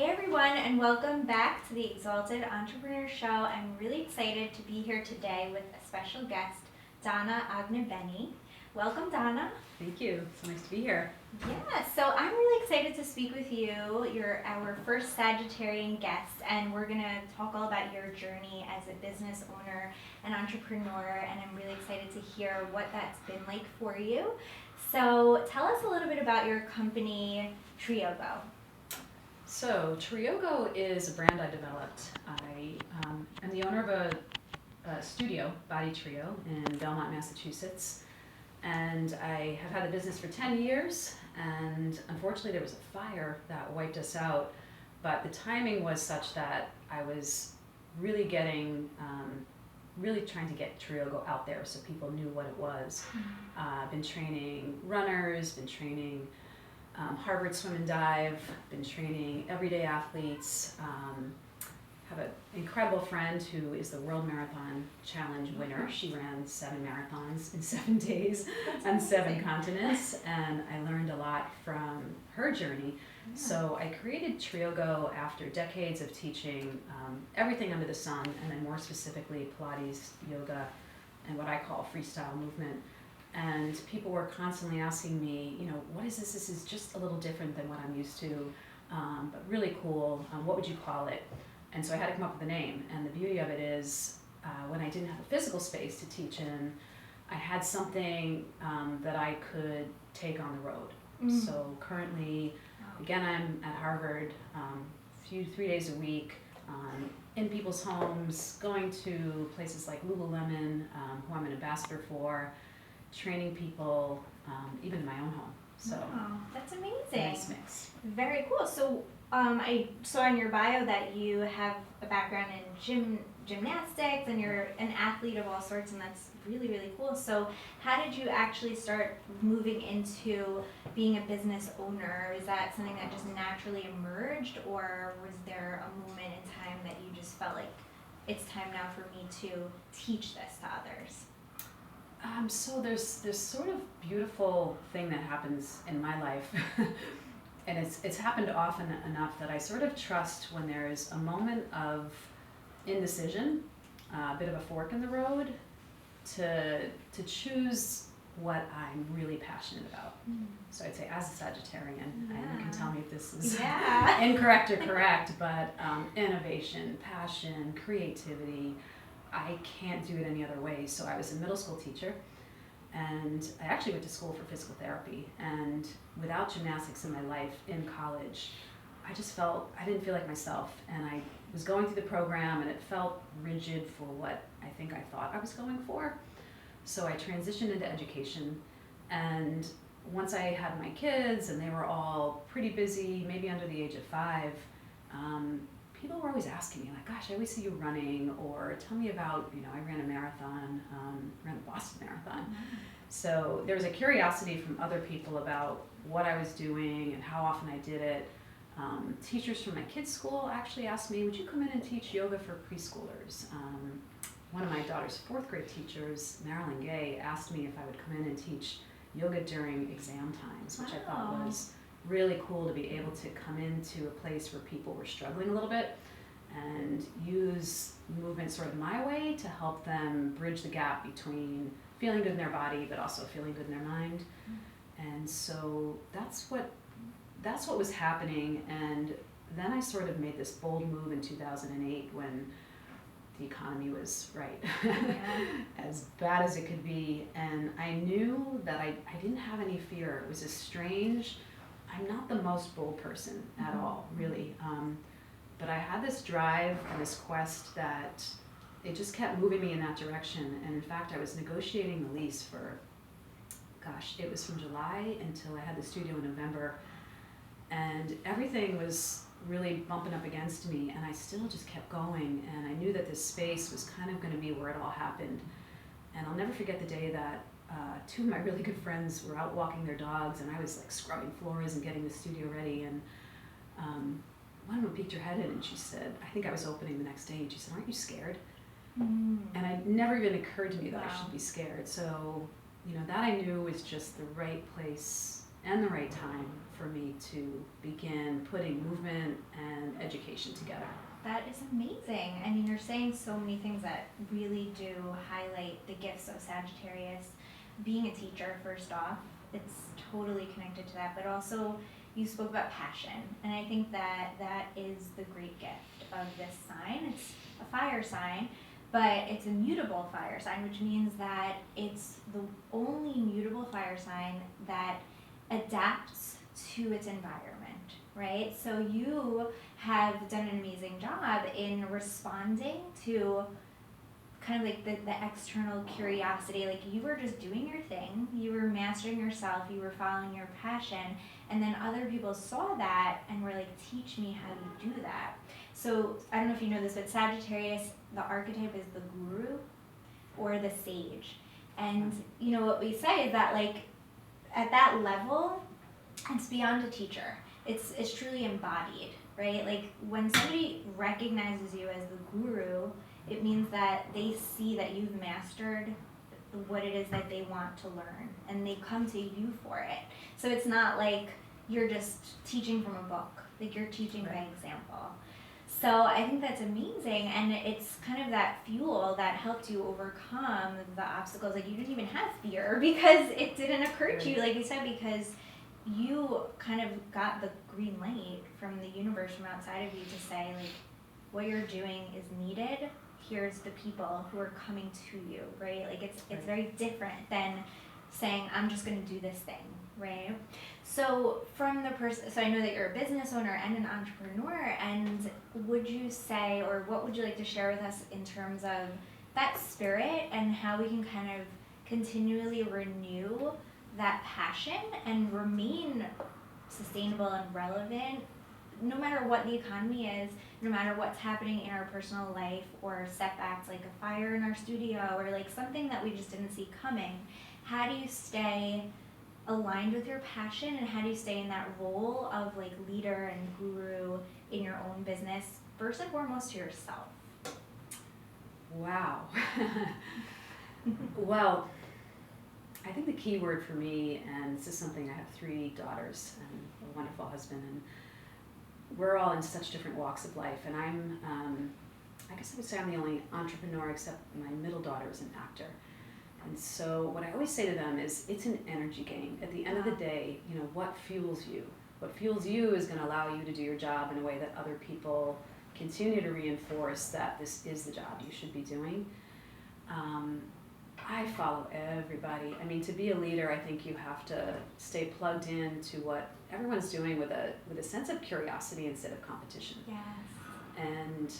Hey everyone, and welcome back to the Exalted Entrepreneur Show. I'm really excited to be here today with a special guest, Donna Ognibene. Welcome, Donna. Thank you. It's nice to be here. Yeah, so I'm really excited to speak with you. You're our first Sagittarian guest, and we're going to talk all about your journey as a business owner and entrepreneur, and I'm really excited to hear what that's been like for you. So tell us a little bit about your company, Triogo. So Triogo is a brand I developed. I am the owner of a studio, Body Trio, in Belmont, Massachusetts. And I have had the business for 10 years, and unfortunately there was a fire that wiped us out. But the timing was such that I was really really trying to get Triogo out there so people knew what it was. Been training runners, been training Harvard Swim and Dive, been training everyday athletes. Have an incredible friend who is the World Marathon Challenge winner. She ran 7 marathons in 7 days on 7 continents, and I learned a lot from her journey. Yeah. So I created Triogo after decades of teaching everything under the sun, and then more specifically Pilates, yoga, and what I call freestyle movement. And people were constantly asking me, what is this? This is just a little different than what I'm used to, but really cool. What would you call it? And so I had to come up with a name. And the beauty of it is, when I didn't have a physical space to teach in, I had something that I could take on the road. So currently, again, I'm at Harvard 3 days a week, in people's homes, going to places like Lululemon, who I'm an ambassador for, training people, even in my own home. So wow, that's amazing. Nice mix. Very cool. So I saw in your bio that you have a background in gymnastics, and you're an athlete of all sorts, and that's really, really cool. So how did you actually start moving into being a business owner? Is that something that just naturally emerged, or was there a moment in time that you just felt like it's time now for me to teach this to others? So there's this sort of beautiful thing that happens in my life, and it's happened often enough that I sort of trust when there is a moment of indecision, a bit of a fork in the road, to choose what I'm really passionate about. So I'd say, as a Sagittarian, and you can tell me if this is incorrect or correct, but innovation, passion, creativity, I can't do it any other way. So I was a middle school teacher, and I actually went to school for physical therapy. And without gymnastics in my life in college, I didn't feel like myself. And I was going through the program, and it felt rigid for what I think I thought I was going for. So I transitioned into education. And once I had my kids, and they were all pretty busy, maybe under the age of 5, people were always asking me, like, gosh, I always see you running, or tell me about, I ran a marathon, ran the Boston Marathon. So there was a curiosity from other people about what I was doing and how often I did it. Teachers from my kids' school actually asked me, would you come in and teach yoga for preschoolers? One of my daughter's 4th grade teachers, Marilyn Gay, asked me if I would come in and teach yoga during exam times, which I thought was really cool, to be able to come into a place where people were struggling a little bit and use movement sort of my way to help them bridge the gap between feeling good in their body but also feeling good in their mind. And so that's what was happening. And then I sort of made this bold move in 2008 when the economy was as bad as it could be, and I knew that I didn't have any fear. It was a strange, I'm not the most bold person at all, really. But I had this drive and this quest that it just kept moving me in that direction. And in fact, I was negotiating the lease for, it was from July until I had the studio in November. And everything was really bumping up against me, and I still just kept going. And I knew that this space was kind of going to be where it all happened. And I'll never forget the day that 2 of my really good friends were out walking their dogs, and I was like scrubbing floors and getting the studio ready. And one of them peeked her head in, and she said, I think I was opening the next day, and she said, aren't you scared? And it never even occurred to me that I should be scared. So, that I knew was just the right place and the right time for me to begin putting movement and education together. That is amazing. I mean, you're saying so many things that really do highlight the gifts of Sagittarius. Being a teacher, first off, it's totally connected to that, but also you spoke about passion, and I think that that is the great gift of this sign. It's a fire sign, but it's a mutable fire sign, which means that it's the only mutable fire sign that adapts to its environment, right? So you have done an amazing job in responding to kind of like the external curiosity. Like, you were just doing your thing, you were mastering yourself, you were following your passion, and then other people saw that and were like, teach me how you do that. So I don't know if you know this, but Sagittarius, the archetype is the guru or the sage. And you know what we say is that, like, at that level, it's beyond a teacher. It's truly embodied, right? Like, when somebody recognizes you as the guru, it means that they see that you've mastered what it is that they want to learn, and they come to you for it. So it's not like you're just teaching from a book, like you're teaching by example. So I think that's amazing, and it's kind of that fuel that helped you overcome the obstacles. Like, you didn't even have fear because it didn't occur to you, like you said, because you kind of got the green light from the universe, from outside of you, to say, like, what you're doing is needed. Here's the people who are coming to you, right? Like, it's very different than saying, I'm just going to do this thing, right? So from the person, so I know that you're a business owner and an entrepreneur, and would you say, or what would you like to share with us in terms of that spirit and how we can kind of continually renew that passion and remain sustainable and relevant no matter what the economy is, no matter what's happening in our personal life, or setbacks like a fire in our studio, or like something that we just didn't see coming? How do you stay aligned with your passion, and how do you stay in that role of like leader and guru in your own business, first and foremost to yourself? Wow. Well, I think the key word for me, and this is something, I have 3 daughters and a wonderful husband, and we're all in such different walks of life, and I guess I would say I'm the only entrepreneur, except my middle daughter is an actor. And so what I always say to them is, it's an energy game. At the end of the day, you know, what fuels you? What fuels you is going to allow you to do your job in a way that other people continue to reinforce that this is the job you should be doing. I follow everybody. I mean, to be a leader, I think you have to stay plugged in to what everyone's doing with a sense of curiosity instead of competition. Yes. And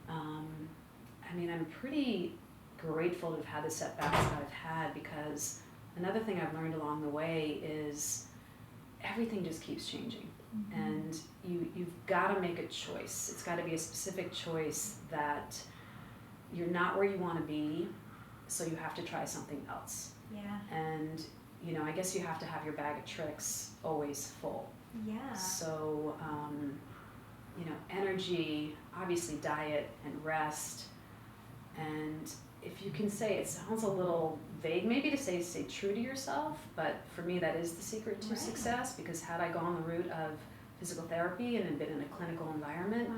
I mean, I'm pretty grateful to have had the setbacks that I've had, because another thing I've learned along the way is everything just keeps changing. Mm-hmm. And you've got to make a choice. It's got to be a specific choice that you're not where you want to be, so you have to try something else. Yeah. And, you know, I guess you have to have your bag of tricks always full. Yeah. So, you know, energy, obviously diet and rest. And if you can say, it sounds a little vague maybe to say stay true to yourself, but for me that is the secret to success, because had I gone the route of physical therapy and been in a clinical environment,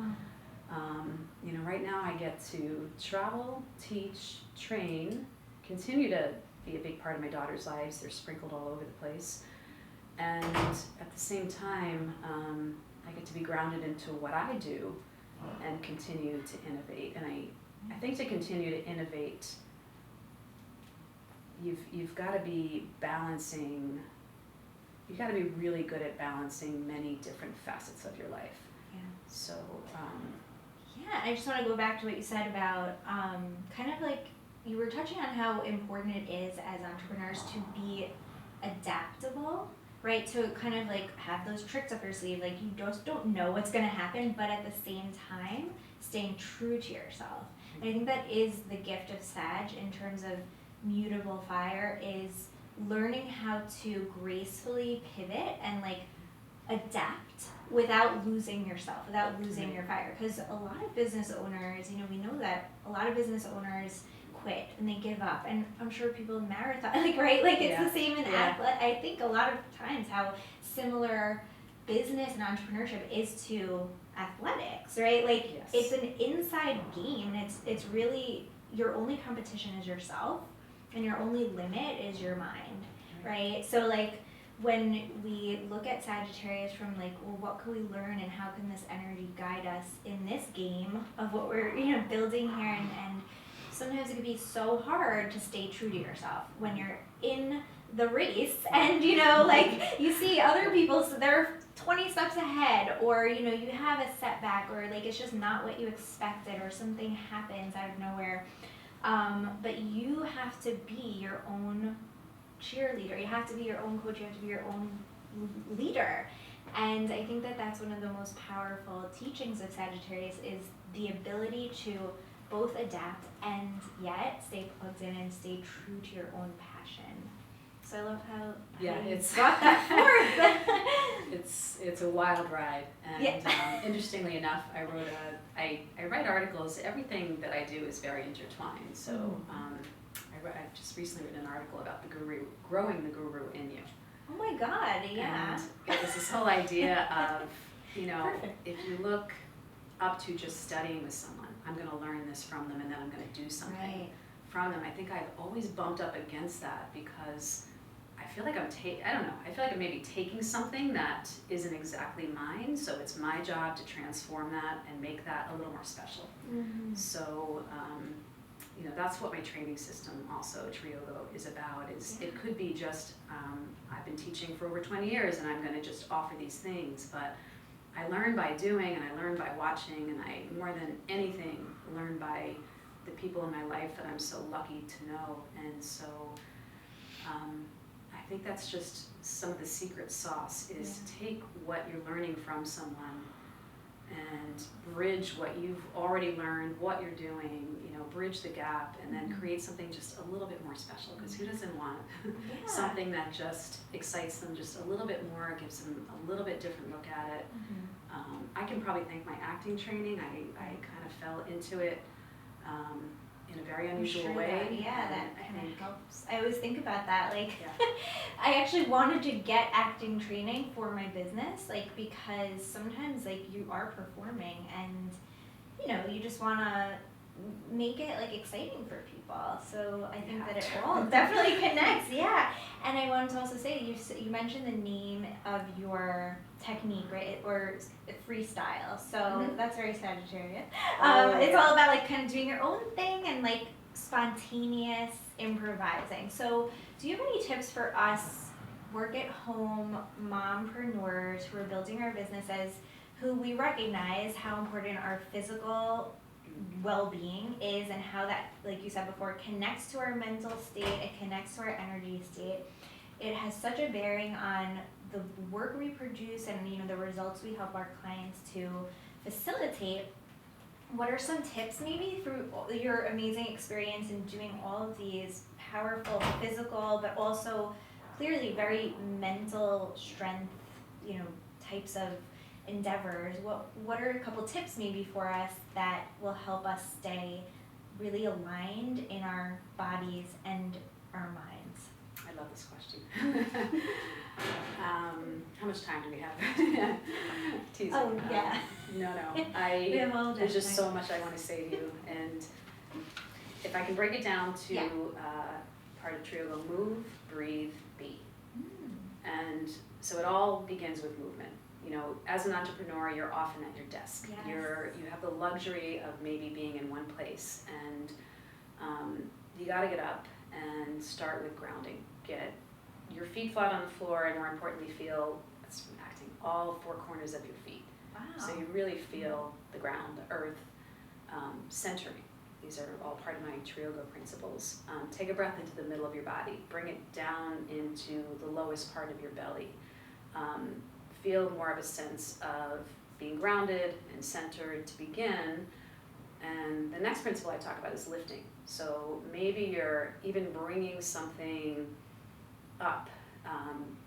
you know, right now I get to travel, teach, train, continue to be a big part of my daughter's lives. They're sprinkled all over the place. And at the same time, I get to be grounded into what I do and continue to innovate. And I think to continue to innovate, you've got to be balancing, you've got to be really good at balancing many different facets of your life. Yeah. So, yeah, I just want to go back to what you said about kind of like, you were touching on how important it is as entrepreneurs to be adaptable, right? To kind of like have those tricks up your sleeve. Like, you just don't know what's going to happen, but at the same time, staying true to yourself. And I think that is the gift of Sag in terms of mutable fire, is learning how to gracefully pivot and like adapt without losing yourself, without losing your fire. Because a lot of business owners, you know, we know that a lot of business owners quit and they give up. And I'm sure people in marathon, like, right? Like, it's the same in athlete. I think a lot of times how similar business and entrepreneurship is to athletics, right? Like, it's an inside game. It's really, your only competition is yourself, and your only limit is your mind, right? So, like, when we look at Sagittarius from like, well, what can we learn and how can this energy guide us in this game of what we're, building here, and sometimes it can be so hard to stay true to yourself when you're in the race and like you see other people, so they're 20 steps ahead, or you have a setback, or like it's just not what you expected, or something happens out of nowhere, but you have to be your own cheerleader. You have to be your own coach. You have to be your own leader. And I think that that's one of the most powerful teachings of Sagittarius, is the ability to both adapt and yet stay plugged in and stay true to your own passion. So I love how you brought that forth. It's a wild ride, and interestingly enough, I write articles. Everything that I do is very intertwined. So I've just recently written an article about the guru, growing the guru in you. Oh my God, yeah. And it was this whole idea of, if you look up to just studying with someone, I'm going to learn this from them and then I'm going to do something from them. I think I've always bumped up against that because I feel like I feel like I'm maybe taking something that isn't exactly mine, so it's my job to transform that and make that a little more special. Mm-hmm. So, that's what my training system also, Triogo, is about. It could be just, I've been teaching for over 20 years and I'm going to just offer these things, but I learn by doing, and I learn by watching, and I, more than anything, learn by the people in my life that I'm so lucky to know. And so I think that's just some of the secret sauce, is to take what you're learning from someone and bridge what you've already learned, what you're doing, bridge the gap, and then create something just a little bit more special, because who doesn't want something that just excites them just a little bit more, gives them a little bit different look at it. I can probably thank my acting training. I kind of fell into it in a very unusual way. That kind of helps. I always think about that, like, I actually wanted to get acting training for my business, like, because sometimes, like, you are performing and, you just want to make it, like, exciting for people. So I think that it all definitely connects, And I wanted to also say, you mentioned the name of your technique, right, or freestyle. So that's very Sagittarius. It's all about, like, kind of doing your own thing and, like, spontaneous improvising. So do you have any tips for us work-at-home mompreneurs who are building our businesses, who we recognize how important our physical well-being is, and how that, like you said before, connects to our mental state, it connects to our energy state. It has such a bearing on the work we produce and the results we help our clients to facilitate. What are some tips, maybe through your amazing experience in doing all of these powerful physical but also clearly very mental strength types of endeavors? What are a couple tips maybe for us that will help us stay really aligned in our bodies and our minds? I love this question. How much time do we have? Teasing. Oh, yeah. No. There's just so much I want to say to you, and if I can break it down to part of Triogo: move, breathe, be. And so it all begins with movement. As an entrepreneur, you're often at your desk. Yes. You have the luxury of maybe being in one place, and you got to get up and start with grounding. Get your feet flat on the floor, and more importantly, feel, that's from acting, all four corners of your feet. Wow. So you really feel the ground, the earth, centering. These are all part of my Triogo principles. Take a breath into the middle of your body. Bring it down into the lowest part of your belly. Feel more of a sense of being grounded and centered to begin. And the next principle I talk about is lifting. So maybe you're even bringing something up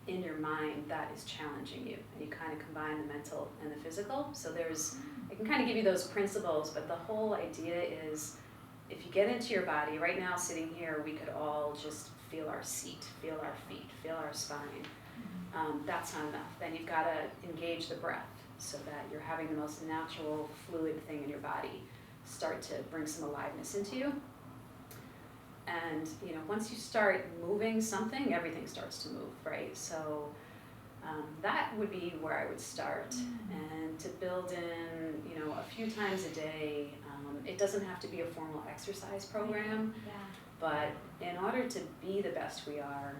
in your mind that is challenging you, and you kind of combine the mental and the physical. So I can kind of give you those principles, but the whole idea is if you get into your body, right now sitting here, we could all just feel our seat, feel our feet, feel our spine. That's not enough. Then you've got to engage the breath so that you're having the most natural, fluid thing in your body start to bring some aliveness into you. And once you start moving something, everything starts to move, right? So that would be where I would start, and to build in, a few times a day. It doesn't have to be a formal exercise program, but in order to be the best we are,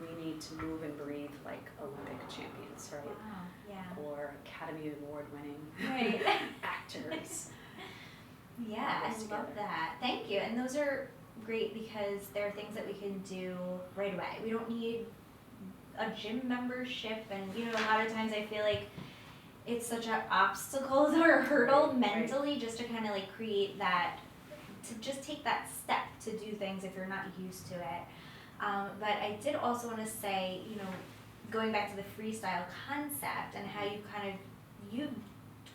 we need to move and breathe like Olympic champions, right? Wow. Yeah. Or Academy Award-winning Right. actors. Yeah, I love that. Thank you. And those are great because they're things that we can do right away. We don't need a gym membership, and a lot of times I feel like it's such an obstacle or hurdle mentally just to kind of like create that, to just take that step to do things if you're not used to it. But I did also want to say, going back to the freestyle concept and how you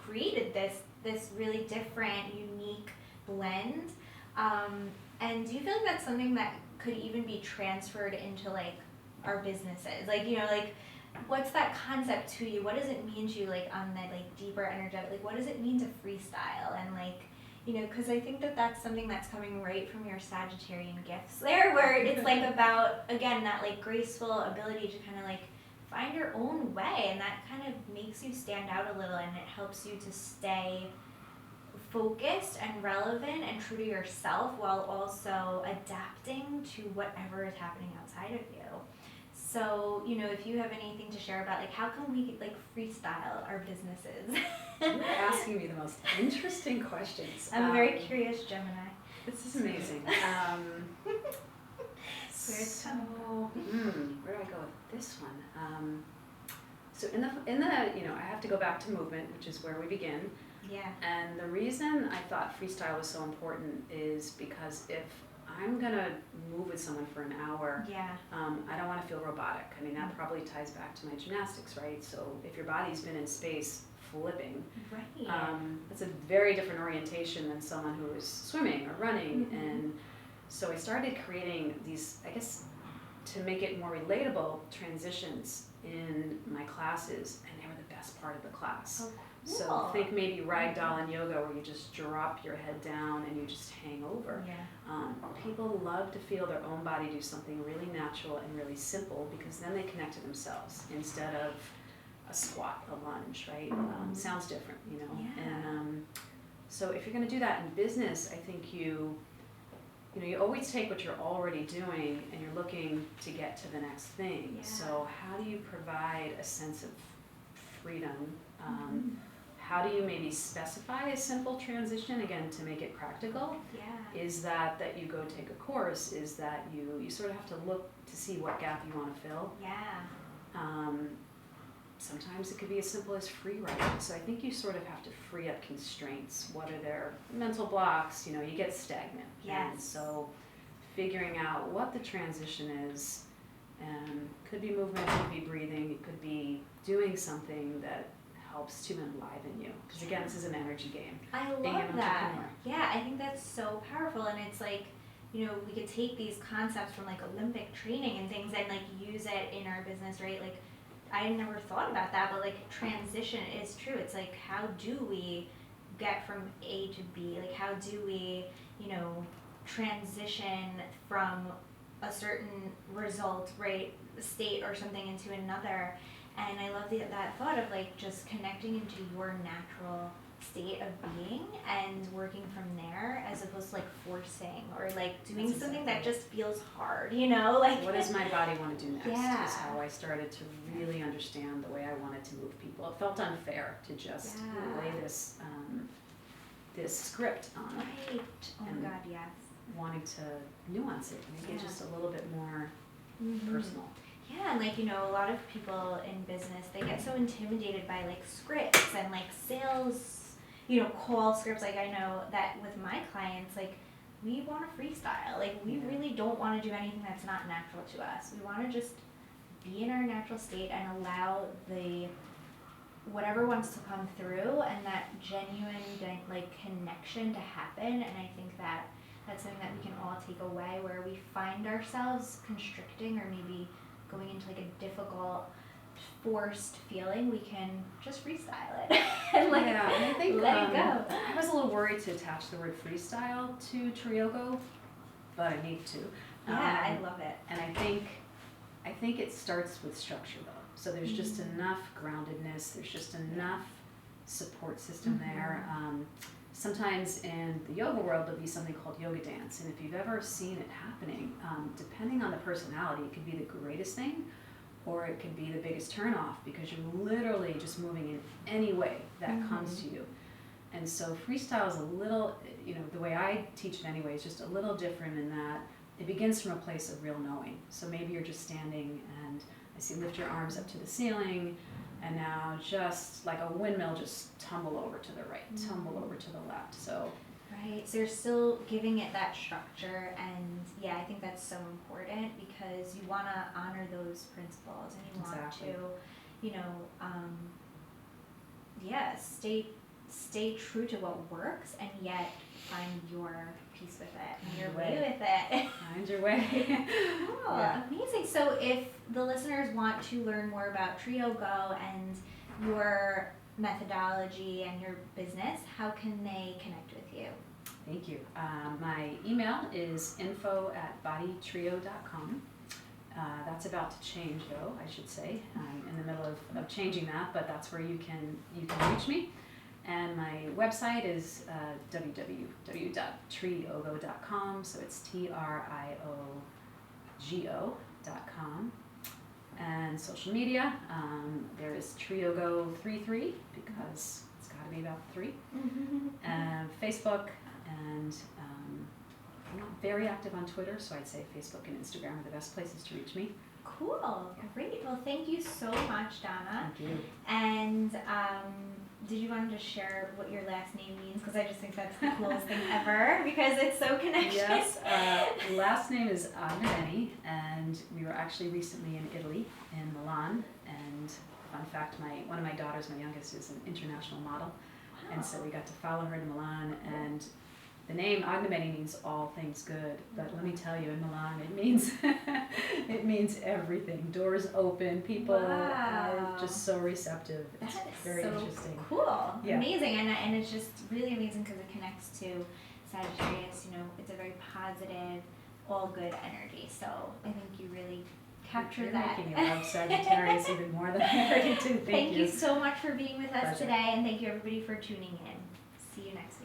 created this really different, unique blend. And do you feel like that's something that could even be transferred into like our businesses? Like, what's that concept to you? What does it mean to you, like on that like deeper energetic, like what does it mean to freestyle? And like, because I think that that's something that's coming right from your Sagittarian gifts there, where it's like about, again, that like graceful ability to kind of like find your own way, and that kind of makes you stand out a little, and it helps you to stay focused and relevant and true to yourself while also adapting to whatever is happening outside of you. So, if you have anything to share about like how can we like freestyle our businesses? You're asking me the most interesting questions. I'm a very curious Gemini. This is amazing. Where do I go with this one? So in the I have to go back to movement, which is where we begin. Yeah. And the reason I thought freestyle was so important is because if I'm gonna move with someone for an hour, I don't want to feel robotic. I mean, that probably ties back to my gymnastics, right? So if your body's been in space flipping, it's a very different orientation than someone who is swimming or running. And so I started creating these, I guess, to make it more relatable, transitions in my classes, and they were the best part of the class. Oh, cool. So think maybe ragdoll in yoga, where you just drop your head down and you just hang over. People love to feel their own body do something really natural and really simple, because then they connect to themselves instead of a squat, a lunge, right? Sounds different, And so if you're going to do that in business, I think you always take what you're already doing and you're looking to get to the next thing. So how do you provide a sense of freedom? How do you maybe specify a simple transition, again, to make it practical? Is that you go take a course? Is that you sort of have to look to see what gap you want to fill? Sometimes it could be as simple as free writing. So I think you sort of have to free up constraints. What are their mental blocks? You get stagnant. And so figuring out what the transition is, could be movement, could be breathing, it could be doing something that helps to enliven you. Because again, this is an energy game. I love that. Yeah, I think that's so powerful. And it's like, we could take these concepts from like Olympic training and things and like use it in our business, right? Like, I never thought about that, but like transition is true. It's like, how do we get from A to B? Like, how do we, transition from a certain result, right, state or something into another? And I love that thought of like just connecting into your natural state of being and working from there, as opposed to like forcing or like doing something that just feels hard, like what does my body want to do next? Is how I started to really understand the way I wanted to move people. It felt unfair to just lay this script on right. Oh my God, yes. Wanting to nuance it, make it just a little bit more personal. Yeah, and like, a lot of people in business, they get so intimidated by like scripts and like sales, call scripts. Like, I know that with my clients, like, we want to freestyle. Like, we really don't want to do anything that's not natural to us. We want to just be in our natural state and allow whatever wants to come through and that genuine like connection to happen. And I think that that's something that we can all take away, where we find ourselves constricting or maybe going into like a difficult, forced feeling, we can just freestyle it and like and I think, let it go. I was a little worried to attach the word freestyle to Triogo, but I need to. Yeah, I love it. And I think it starts with structure though. So there's just enough groundedness, there's just enough support system there. Sometimes in the yoga world there'll be something called yoga dance, and if you've ever seen it happening, depending on the personality, it could be the greatest thing, or it could be the biggest turnoff, because you're literally just moving in any way that comes to you. And so freestyle is a little, the way I teach it anyway, is just a little different in that it begins from a place of real knowing. So maybe you're just standing and I see lift your arms up to the ceiling, and now just like a windmill, just tumble over to the right, tumble over to the left. So right, so you're still giving it that structure, and yeah, I think that's so important, because you want to honor those principles, and you want to, stay true to what works, and yet find your piece with it, and your way with it. Find your way. Oh, yeah. Amazing. So if the listeners want to learn more about Triogo and your methodology and your business, how can they connect with you? Thank you. My email is info@bodytrio.com. That's about to change though, I should say. I'm in the middle of changing that, but that's where you can reach me. And my website is www.triogo.com, so it's TRIOGO.com. And social media, there is Triogo33, because it's got to be about 3. And Facebook, and I'm not very active on Twitter, so I'd say Facebook and Instagram are the best places to reach me. Cool. Great. Well, thank you so much, Donna. Thank you. And did you want to just share what your last name means? Because I just think that's the coolest thing ever, because it's so connected. Yes. Last name is Ognibene, and we were actually recently in Italy, in Milan. And fun fact, one of my daughters, my youngest, is an international model. Wow. And so we got to follow her to Milan, and the name Ognibene means all things good, but let me tell you, in Milan it means it means everything. Doors open, people are just so receptive. It's very interesting. Cool, yeah. Amazing, and it's just really amazing because it connects to Sagittarius. It's a very positive, all good energy. So I think you really captured that. You're making me love Sagittarius even more than I already do. Thank you so much for being with us Pleasure. today, and thank you everybody for tuning in. See you next week.